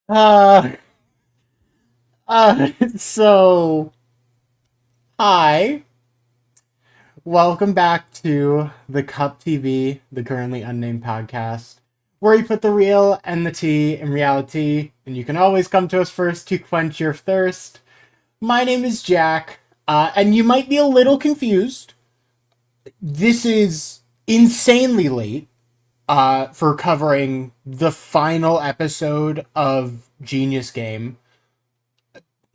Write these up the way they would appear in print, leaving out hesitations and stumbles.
Uh, so, hi. Welcome back to the Cup TV, the Currently Unnamed Podcast, where you put the real and the tea in reality, and you can always come to us first to quench your thirst. My name is Jack, and you might be a little confused. This is insanely late, for covering the final episode of Genius Game.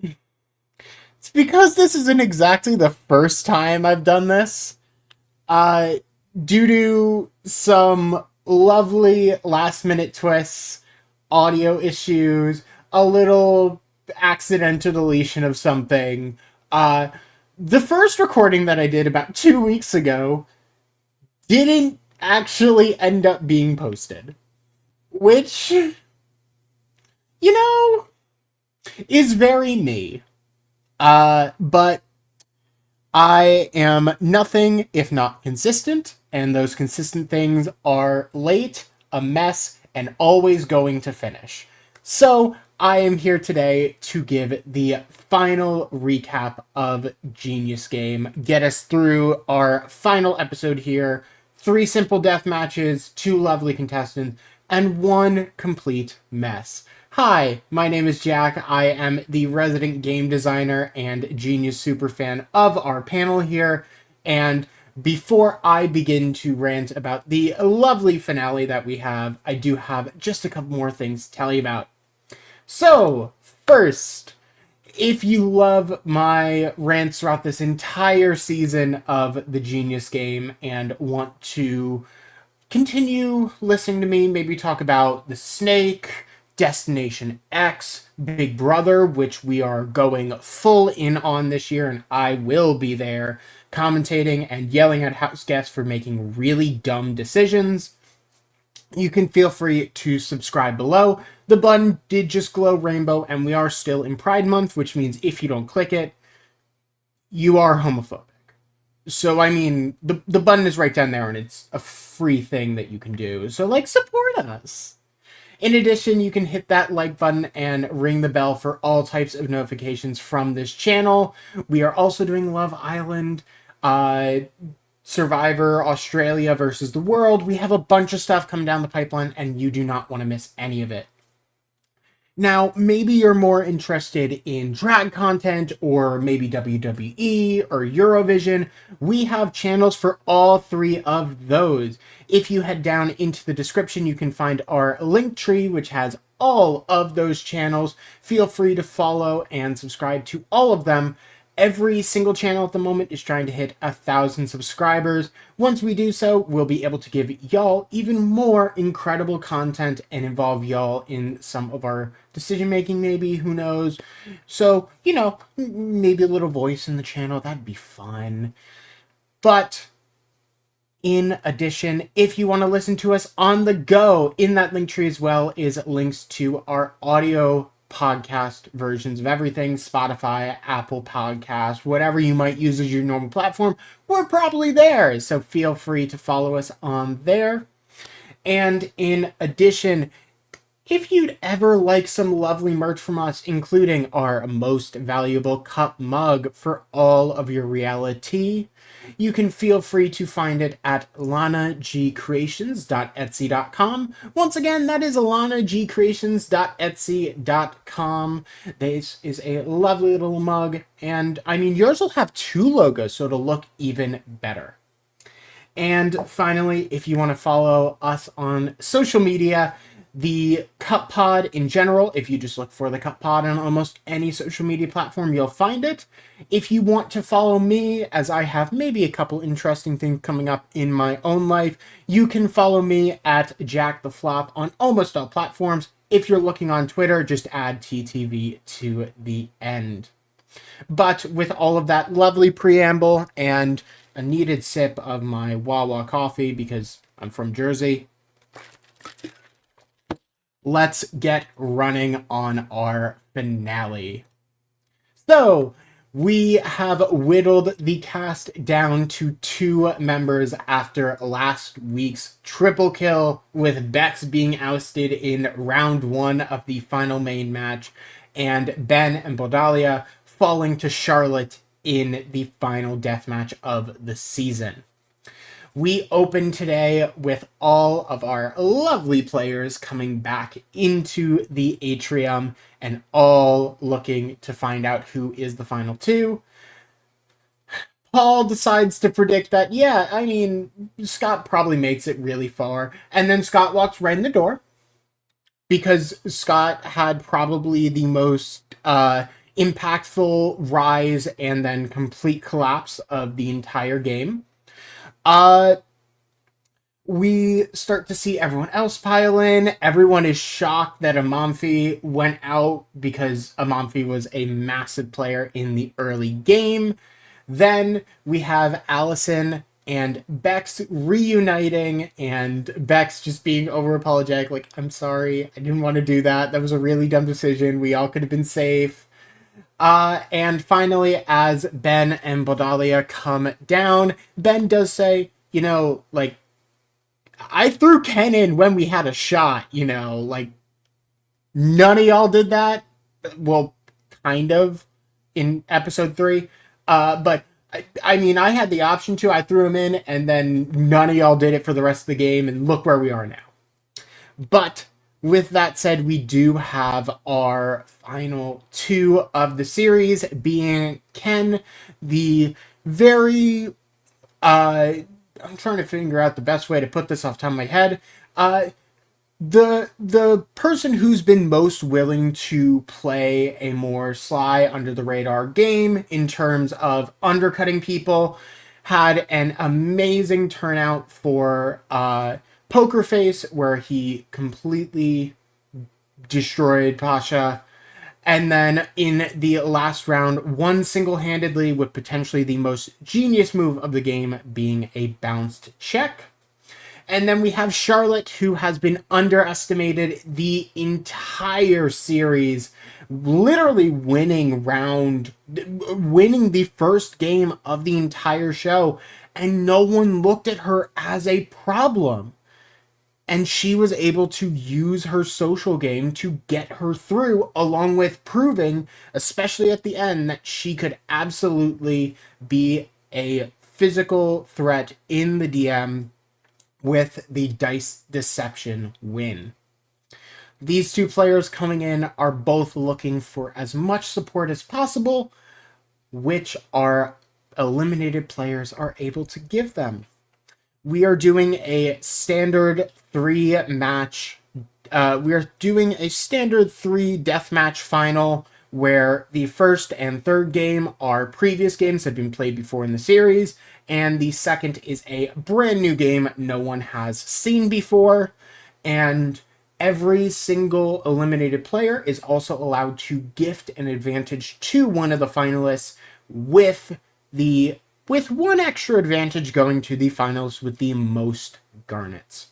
It's because this isn't exactly the first time I've done this. Uh, Due to some lovely last minute twists, audio issues, a little accidental deletion of something. Uh, the first recording that I did about 2 weeks ago didn't actually end up being posted, which, you is very me. But I am nothing if not consistent, and those consistent things are late, a mess, and always going to finish. So, I am here today to give the final recap of Genius Game, get us through our final episode here. 3 simple death matches, 2 lovely contestants, and 1 complete mess. Hi, my name is Jack. I am the resident game designer and Genius superfan of our panel here. And before I begin to rant about the lovely finale that we have, I do have just a couple more things to tell you about. So, first, if you love my rants throughout this entire season of the Genius Game and want to continue listening to me maybe talk about the Snake, Destination X, Big Brother, which we are going full in on this year, and I will be there commentating and yelling at house guests for making really dumb decisions. You can feel free to subscribe below. The button did just glow rainbow, and we are still in Pride Month, which means if you don't click it, you are homophobic. So, I mean, the button is right down there, and it's a free thing that you can do. So, support us. In addition, you can hit that like button and ring the bell for all types of notifications from this channel. We are also doing Love Island, Survivor, Australia versus the world. We have a bunch of stuff coming down the pipeline, and you do not want to miss any of it. Now, maybe you're more interested in drag content or maybe WWE or Eurovision. We have channels for all 3 of those. If you head down into the description, you can find our link tree, which has all of those channels. Feel free to follow and subscribe to all of them. Every single channel at the moment is trying to hit 1,000 subscribers. Once we do so, we'll be able to give y'all even more incredible content and involve y'all in some of our decision making, maybe, who knows. So, maybe a little voice in the channel, that'd be fun. But in addition, if you want to listen to us on the go, in that link tree as well is links to our audio podcast versions of everything. Spotify, Apple Podcast, whatever you might use as your normal platform, we're probably there. So feel free to follow us on there. And in addition, if you'd ever like some lovely merch from us, including our most valuable cup mug for all of your reality, you can feel free to find it at lanagcreations.etsy.com. Once again, that is lanagcreations.etsy.com. This is a lovely little mug, and I mean, yours will have 2 logos, so it'll look even better. And finally, if you want to follow us on social media, the Cup Pod in general, if you just look for the Cup Pod on almost any social media platform, you'll find it. If you want to follow me, as I have maybe a couple interesting things coming up in my own life, you can follow me at Jack the Flop on almost all platforms. If you're looking on Twitter, just add TTV to the end. But with all of that lovely preamble and a needed sip of my Wawa coffee because I'm from Jersey, let's get running on our finale. So, We have whittled the cast down to 2 members after last week's triple kill, with Bex being ousted in round 1 of the final main match, and Ben and Bodalia falling to Charlotte in the final deathmatch of the season. We open today with all of our lovely players coming back into the atrium and all looking to find out who is the final 2. Paul decides to predict that, yeah, I mean, Scott probably makes it really far. And then Scott walks right in the door because Scott had probably the most impactful rise and then complete collapse of the entire game. Uh, we start to see everyone else pile in. Everyone is shocked that Amalfi went out because Amalfi was a massive player in the early game. Then we have Allison and Bex reuniting, and Bex just being over apologetic, like, I'm sorry, I didn't want to do that. That was a really dumb decision. We all could have been safe. And finally, as Ben and Bodalia come down, Ben does say, like, I threw Ken in when we had a shot, like, none of y'all did that. Well, kind of in episode 3. But I mean, I had the option to. I threw him in, and then none of y'all did it for the rest of the game, and look where we are now. But with that said, we do have our final 2 of the series, being Ken, the very I'm trying to figure out the best way to put this off the top of my head. The person who's been most willing to play a more sly, under the radar game in terms of undercutting people had an amazing turnout for Poker Face, where he completely destroyed Pasha. And then in the last round, won single-handedly with potentially the most genius move of the game being a bounced check. And then we have Charlotte, who has been underestimated the entire series, literally winning the first game of the entire show, and no one looked at her as a problem. And she was able to use her social game to get her through, along with proving, especially at the end, that she could absolutely be a physical threat in the DM with the Dice Deception win. These 2 players coming in are both looking for as much support as possible, which our eliminated players are able to give them. We are doing a standard 3 match. We are doing a standard 3 deathmatch final, where the first and third game are previous games that have been played before in the series, and the second is a brand new game no one has seen before. And every single eliminated player is also allowed to gift an advantage to one of the finalists, with one extra advantage going to the finals with the most garnets.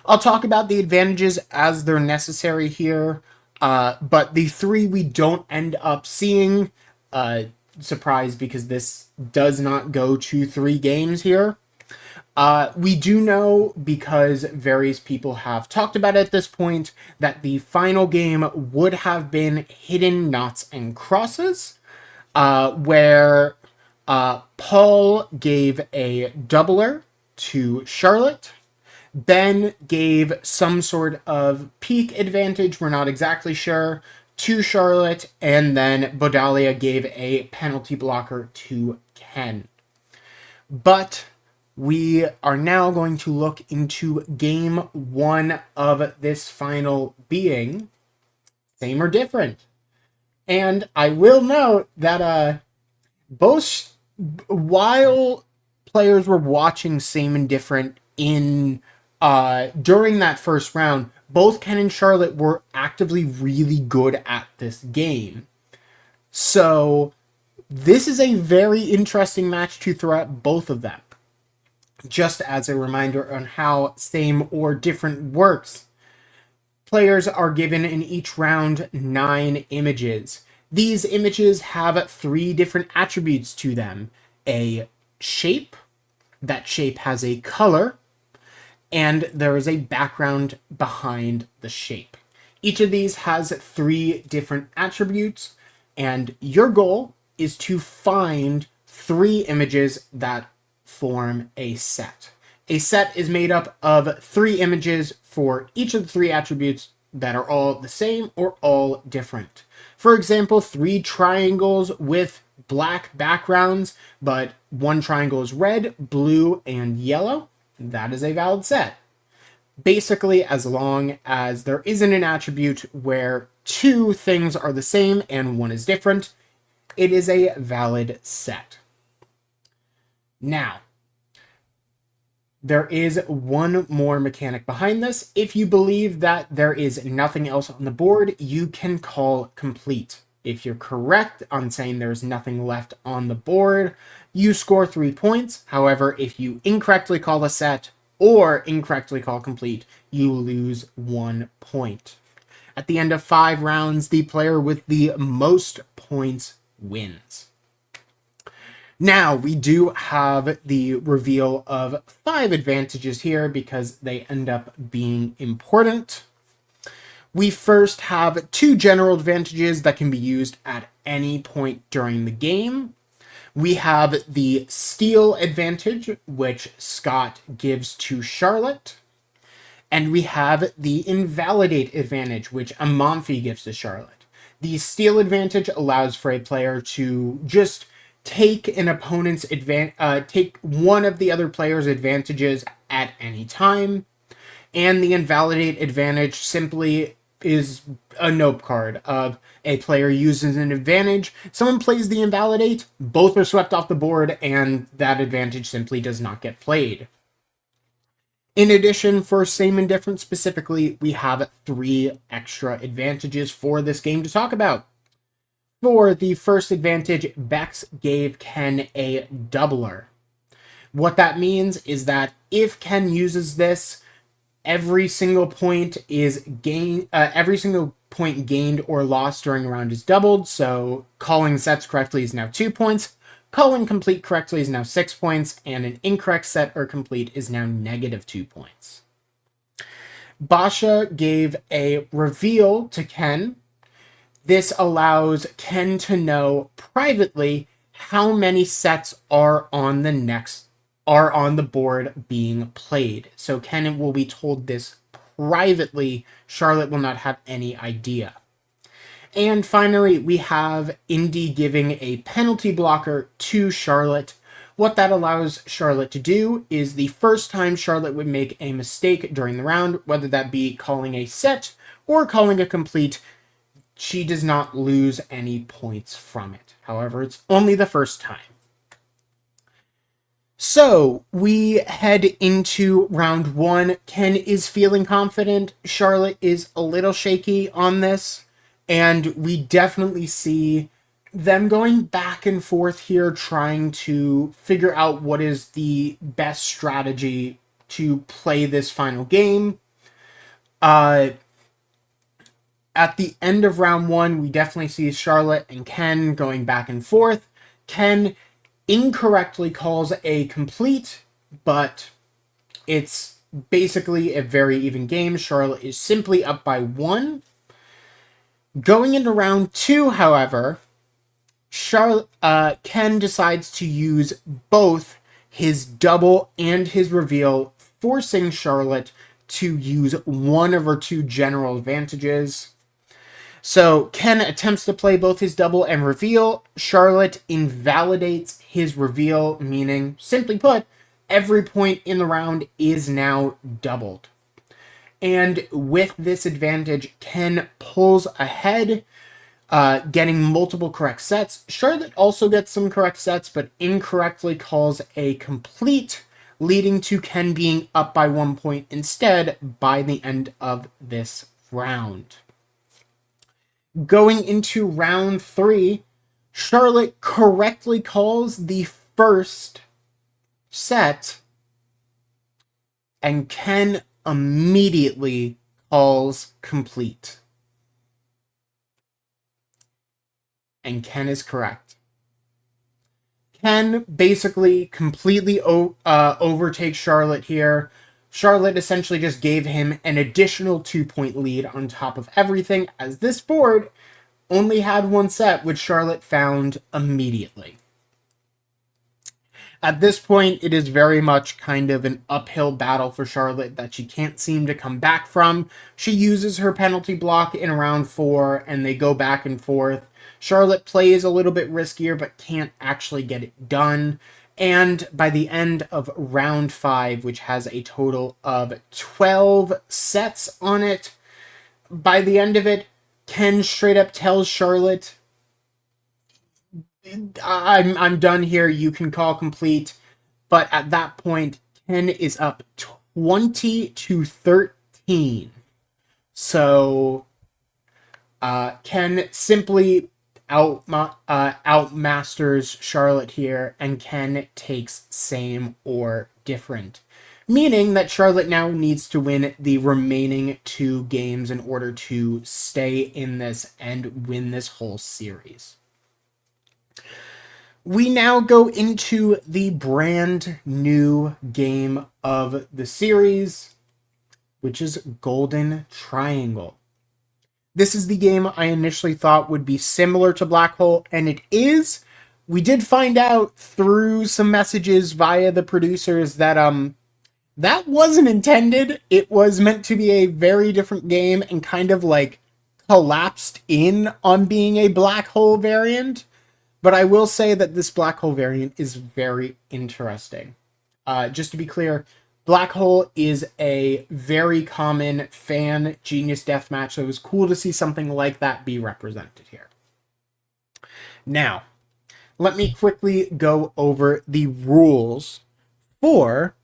I'll talk about the advantages as they're necessary here, but the 3 we don't end up seeing, surprise, because this does not go to 3 games here. We do know, because various people have talked about it at this point, that the final game would have been Hidden Knots and Crosses, where Paul gave a doubler to Charlotte. Ben gave some sort of peak advantage, we're not exactly sure, to Charlotte. And then Bodalia gave a penalty blocker to Ken. But we are now going to look into game 1 of this final, being same or different. And I will note that both, while players were watching same and different in during that first round, both Ken and Charlotte were actively really good at this game. So this is a very interesting match to throw at both of them. Just as a reminder on how same or different works, players are given in each round 9 images. These images have 3 different attributes to them: a shape, that shape has a color, and there is a background behind the shape. Each of these has 3 different attributes, and your goal is to find 3 images that form a set. A set is made up of 3 images for each of the 3 attributes that are all the same or all different. For example, 3 triangles with black backgrounds, but one triangle is red, blue, and yellow. That is a valid set. Basically, as long as there isn't an attribute where 2 things are the same and one is different, it is a valid set. Now, there is one more mechanic behind this. If you believe that there is nothing else on the board, you can call complete. If you're correct on saying there's nothing left on the board, you score 3 points. However, if you incorrectly call a set or incorrectly call complete, you lose 1 point. At the end of 5 rounds, the player with the most points wins. Now, we do have the reveal of 5 advantages here because they end up being important. We first have 2 general advantages that can be used at any point during the game. We have the steal advantage, which Scott gives to Charlotte. And we have the invalidate advantage, which Amalfi gives to Charlotte. The steal advantage allows for a player to just take an opponent's take one of the other player's advantages at any time. And the invalidate advantage simply is a nope card of a player uses an advantage, someone plays the invalidate, both are swept off the board, and that advantage simply does not get played. In addition, for same and different specifically, we have 3 extra advantages for this game to talk about. For the first advantage, Bex gave Ken a doubler. What that means is that if Ken uses this, every single point gained or lost during a round is doubled. So calling sets correctly is now 2 points, calling complete correctly is now 6 points, and an incorrect set or complete is now -2 points. Basha gave a reveal to Ken. This allows Ken to know privately how many sets are on the board being played. So Ken will be told this privately. Charlotte will not have any idea. And finally, we have Indy giving a penalty blocker to Charlotte. What that allows Charlotte to do is the first time Charlotte would make a mistake during the round, whether that be calling a set or calling a complete, she does not lose any points from it. However, it's only the first time. So, we head into round 1. Ken is feeling confident. Charlotte is a little shaky on this. And we definitely see them going back and forth here, trying to figure out what is the best strategy to play this final game. At the end of round 1, we definitely see Charlotte and Ken going back and forth. Ken incorrectly calls a complete, but it's basically a very even game. Charlotte is simply up by 1. Going into round 2, however, Ken decides to use both his double and his reveal, forcing Charlotte to use one of her 2 general advantages. So Ken attempts to play both his double and reveal. Charlotte invalidates his reveal, meaning, simply put, every point in the round is now doubled. And with this advantage, Ken pulls ahead, getting multiple correct sets. Charlotte also gets some correct sets, but incorrectly calls a complete, leading to Ken being up by 1 point instead by the end of this round. Going into round 3, Charlotte correctly calls the first set, and Ken immediately calls complete. and Ken is correct. Ken basically completely overtakes Charlotte here. Charlotte essentially just gave him an additional 2-point lead on top of everything, as this board only had one set, which Charlotte found immediately. At this point, it is very much kind of an uphill battle for Charlotte that she can't seem to come back from. She uses her penalty block in round 4, and they go back and forth. Charlotte plays a little bit riskier, but can't actually get it done. And by the end of round 5, which has a total of 12 sets on it, by the end of it, Ken straight up tells Charlotte, I'm done here, you can call complete. But at that point, Ken is up 20-13. So Ken simply outmasters Charlotte here, and Ken takes same or different. Meaning that Charlotte now needs to win the remaining 2 games in order to stay in this and win this whole series. We now go into the brand new game of the series, which is Golden Triangle. This is the game I initially thought would be similar to Black Hole, and it is. We did find out through some messages via the producers that that wasn't intended. It was meant to be a very different game and kind of like collapsed in on being a Black Hole variant. But I will say that this Black Hole variant is very interesting. Just to be clear, Black Hole is a very common fan Genius Deathmatch, so it was cool to see something like that be represented here. Now, let me quickly go over the rules for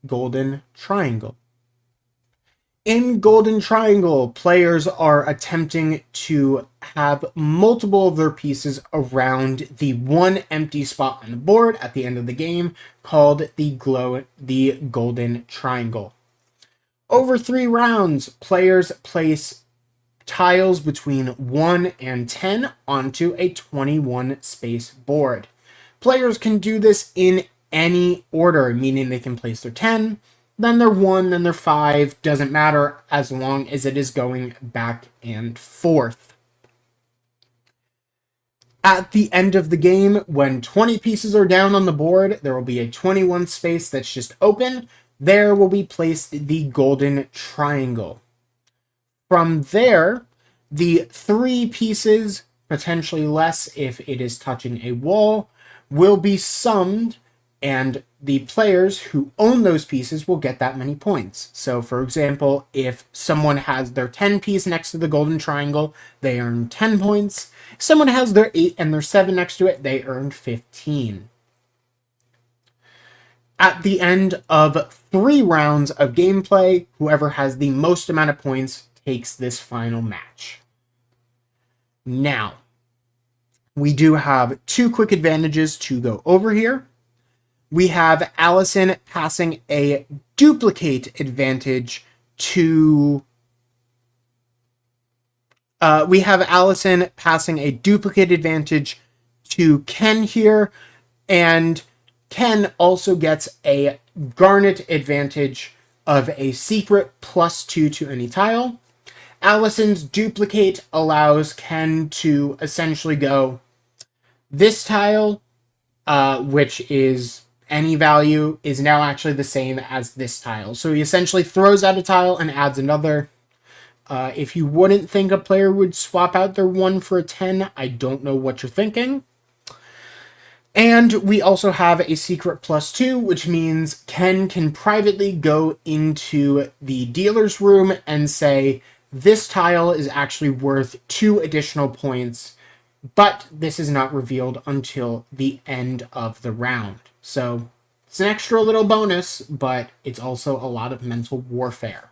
Golden Triangle. In Golden Triangle, players are attempting to have multiple of their pieces around the one empty spot on the board at the end of the game, called the Golden Triangle. Over 3 rounds, players place tiles between 1 and 10 onto a 21 space board. Players can do this in any order, meaning they can place their 10, then their 1, then their 5, doesn't matter as long as it is going back and forth. At the end of the game, when 20 pieces are down on the board, there will be a 21 space that's just open. There will be placed the Golden Triangle. From there, the 3 pieces, potentially less if it is touching a wall, will be summed, and the players who own those pieces will get that many points. So, for example, if someone has their 10 piece next to the Golden Triangle, they earn 10 points. If someone has their 8 and their 7 next to it, they earn 15. At the end of 3 rounds of gameplay, whoever has the most amount of points takes this final match. Now, we do have 2 quick advantages to go over here. We have Allison passing a duplicate advantage to... Ken here, and Ken also gets a Garnet advantage of a secret +2 to any tile. Allison's duplicate allows Ken to essentially go this tile, which is any value, is now actually the same as this tile. So he essentially throws out a tile and adds another. If you wouldn't think a player would swap out their 1 for a 10, I don't know what you're thinking. And we also have a secret +2, which means Ken can privately go into the dealer's room and say, this tile is actually worth 2 additional points, but this is not revealed until the end of the round. So it's an extra little bonus, but it's also a lot of mental warfare.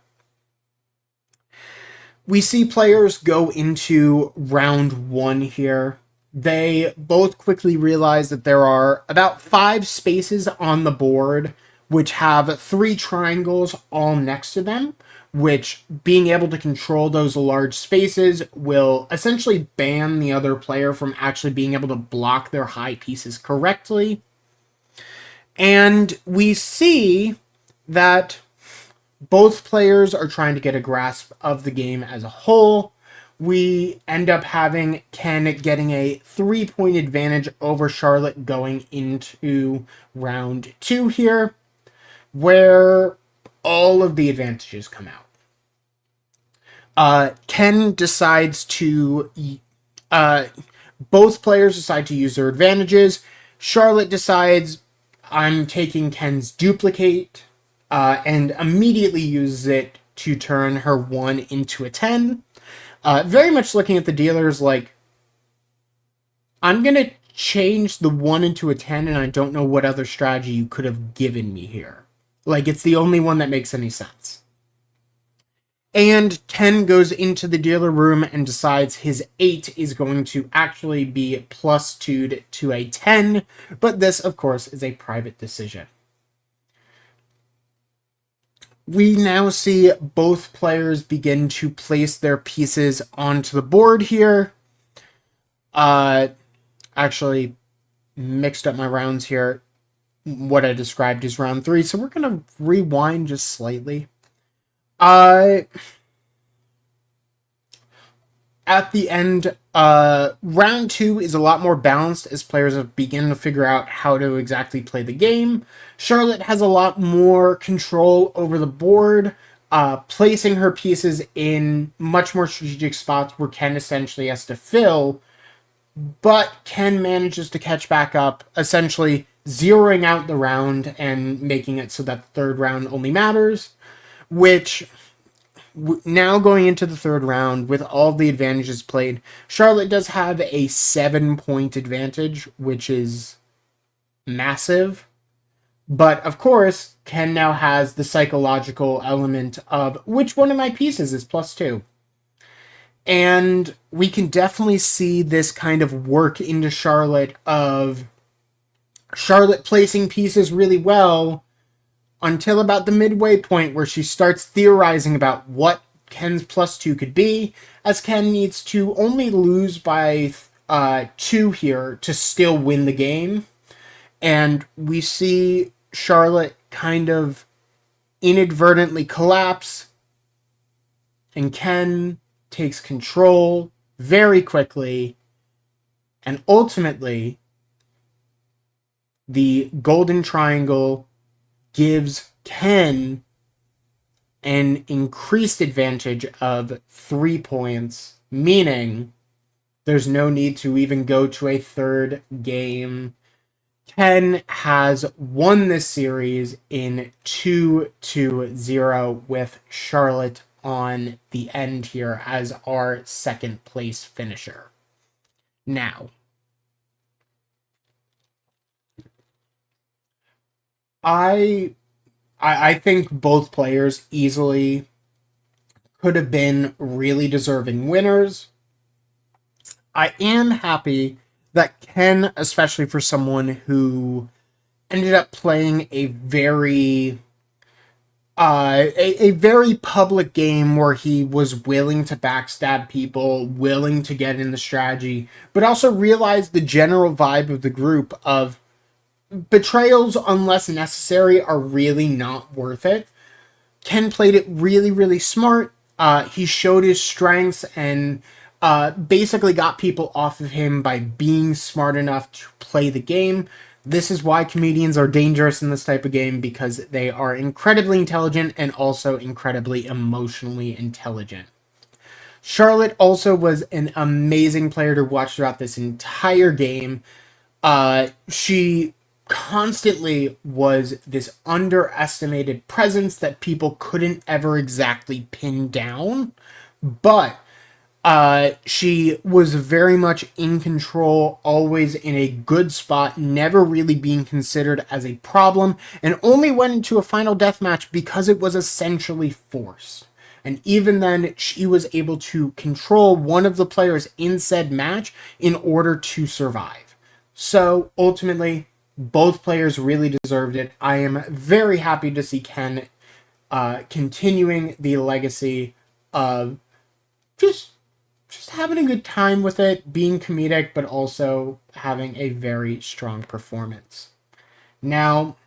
We see players go into round 1 here. They both quickly realize that there are about 5 spaces on the board which have 3 triangles all next to them, which being able to control those large spaces will essentially ban the other player from actually being able to block their high pieces correctly. And we see that both players are trying to get a grasp of the game as a whole. We end up having Ken getting a 3-point advantage over Charlotte going into round 2 here, where all of the advantages come out. Ken decides to... both players decide to use their advantages. Charlotte decides, I'm taking Ken's duplicate, and immediately uses it to turn her 1 into a 10. Very much looking at the dealers like, I'm going to change the 1 into a 10, and I don't know what other strategy you could have given me here. Like, it's the only one that makes any sense. And Ken goes into the dealer room and decides his 8 is going to actually be plus 2'd to a 10, but this, of course, is a private decision. We now see both players begin to place their pieces onto the board here. Actually, mixed up my rounds here. What I described is round 3, so we're going to rewind just slightly. At the end, round 2 is a lot more balanced as players have begun to figure out how to exactly play the game. Charlotte has a lot more control over the board, placing her pieces in much more strategic spots where Ken essentially has to fill, but Ken manages to catch back up, essentially zeroing out the round and making it so that the third round only matters, which... Now going into the third round with all the advantages played, Charlotte does have a 7-point advantage, which is massive. But of course, Ken now has the psychological element of which one of my pieces is plus 2. And we can definitely see this kind of work into Charlotte of Charlotte placing pieces really well until about the midway point where she starts theorizing about what Ken's plus 2 could be, as Ken needs to only lose by 2 here to still win the game. And we see Charlotte kind of inadvertently collapse, and Ken takes control very quickly, and ultimately the golden triangle gives Ken an increased advantage of 3 points, meaning there's no need to even go to a third game. Ken has won this series in 2-0 with Charlotte on the end here as our second place finisher. Now, I think both players easily could have been really deserving winners. I am happy that Ken, especially for someone who ended up playing a very very public game where he was willing to backstab people, willing to get in the strategy, but also realized the general vibe of the group of betrayals, unless necessary, are really not worth it. Ken played it really, really smart. He showed his strengths and basically got people off of him by being smart enough to play the game. This is why comedians are dangerous in this type of game, because they are incredibly intelligent and also incredibly emotionally intelligent. Charlotte also was an amazing player to watch throughout this entire game. She constantly was this underestimated presence that people couldn't ever exactly pin down, but she was very much in control, always in a good spot, never really being considered as a problem, and only went into a final deathmatch because it was essentially forced. And even then, she was able to control one of the players in said match in order to survive. So, ultimately, Both players really deserved it. I am very happy to see Ken continuing the legacy of just having a good time with it, being comedic, but also having a very strong performance. Now,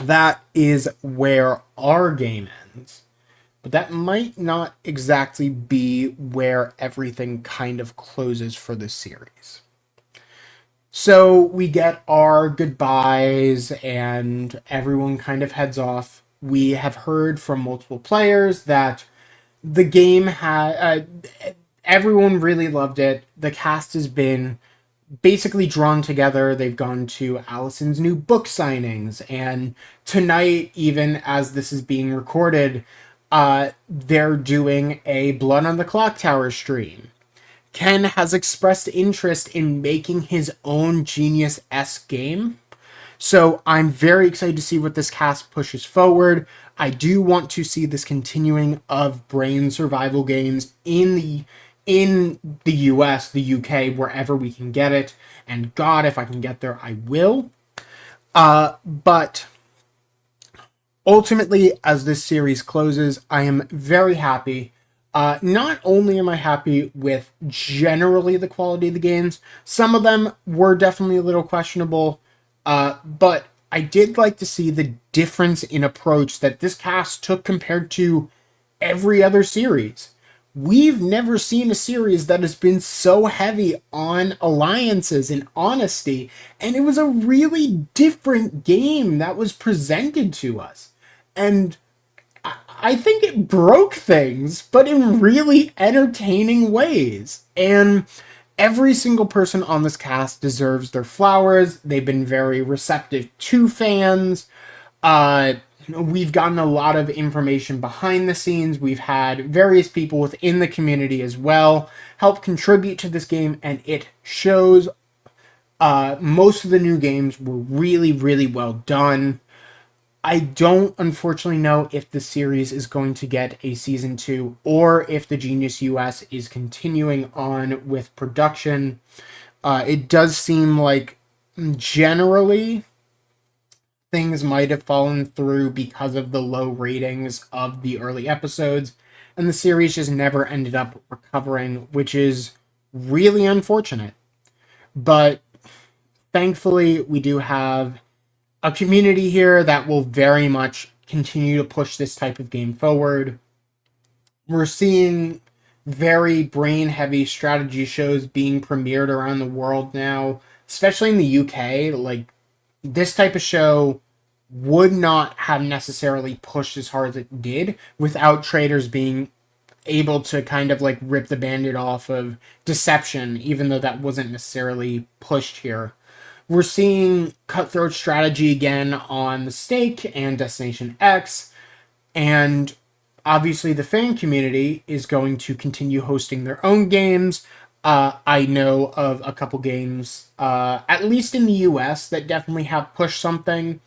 that is where our game ends. But that might not exactly be where everything kind of closes for the series. So we get our goodbyes and everyone kind of heads off. We have heard from multiple players that the game had everyone really loved it. The cast has been basically drawn together. They've gone to Allison's new book signings, and tonight, even as this is being recorded, they're doing a Blood on the Clock Tower stream. Ken has expressed interest in making his own Genius-esque game. So I'm very excited to see what this cast pushes forward. I do want to see this continuing of brain survival games in the US, the UK, wherever we can get it. And God, if I can get there, I will. But ultimately, as this series closes, I am very happy. Not only am I happy with generally the quality of the games, some of them were definitely a little questionable, but I did like to see the difference in approach that this cast took compared to every other series. We've never seen a series that has been so heavy on alliances and honesty, and it was a really different game that was presented to us. And I think it broke things, but in really entertaining ways. And every single person on this cast deserves their flowers. They've been very receptive to fans. We've gotten a lot of information behind the scenes. We've had various people within the community as well help contribute to this game, and it shows. Most of the new games were really, really well done. I don't unfortunately know if the series is going to get a season 2 or if the Genius US is continuing on with production. It does seem like generally things might have fallen through because of the low ratings of the early episodes, and the series just never ended up recovering, which is really unfortunate. But thankfully, we do have a community here that will very much continue to push this type of game forward. We're seeing very brain heavy strategy shows being premiered around the world now, especially in the UK. Like, this type of show would not have necessarily pushed as hard as it did without traders being able to kind of like rip the band-aid off of deception, even though that wasn't necessarily pushed here. We're seeing cutthroat strategy again on The Stake and Destination X, and obviously the fan community is going to continue hosting their own games. I know of a couple games, at least in the US, that definitely have pushed something.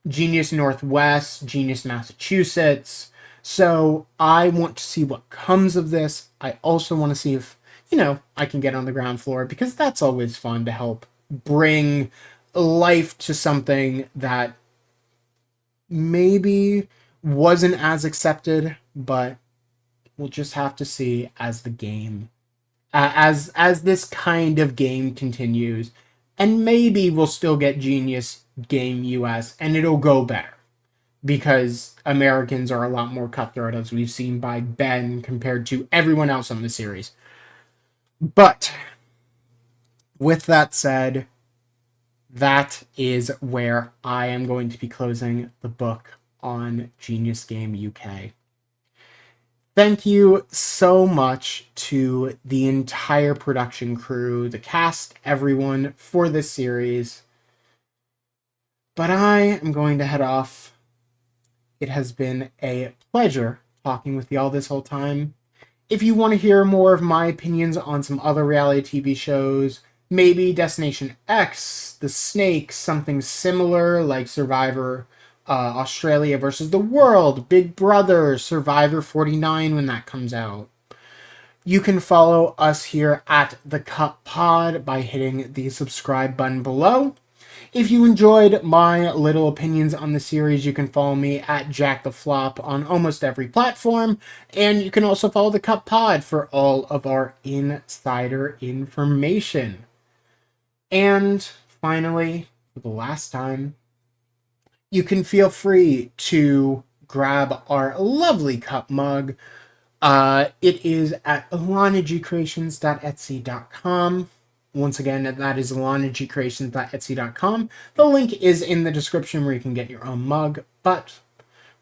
Genius Northwest, Genius Massachusetts. So I want to see what comes of this. I also want to see if I can get on the ground floor, because that's always fun to help bring life to something that maybe wasn't as accepted, but we'll just have to see as the game, as this kind of game continues, and maybe we'll still get Genius Game US, and it'll go better, because Americans are a lot more cutthroat, as we've seen by Ben compared to everyone else on the series. But with that said, that is where I am going to be closing the book on Genius Game UK. Thank you so much to the entire production crew, the cast, everyone for this series. But I am going to head off. It has been a pleasure talking with y'all this whole time. If you want to hear more of my opinions on some other reality TV shows, maybe Destination X, The Snake, something similar like Survivor, Australia versus the World, Big Brother, Survivor 49 when that comes out, You can follow us here at The Cup Pod by hitting the subscribe button below. If you enjoyed my little opinions on the series, you can follow me at Jack the Flop on almost every platform, and you can also follow The Cup Pod for all of our insider information. And finally, for the last time, you can feel free to grab our lovely cup mug. It is at lanagcreations.etsy.com. Once again, that is lanagcreations.etsy.com. The link is in the description where you can get your own mug. But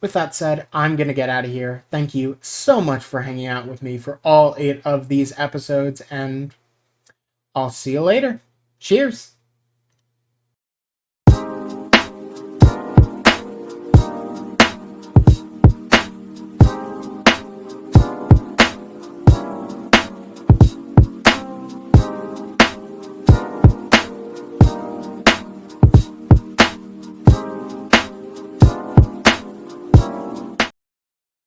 with that said, I'm going to get out of here. Thank you so much for hanging out with me for all 8 of these episodes, and I'll see you later. Cheers!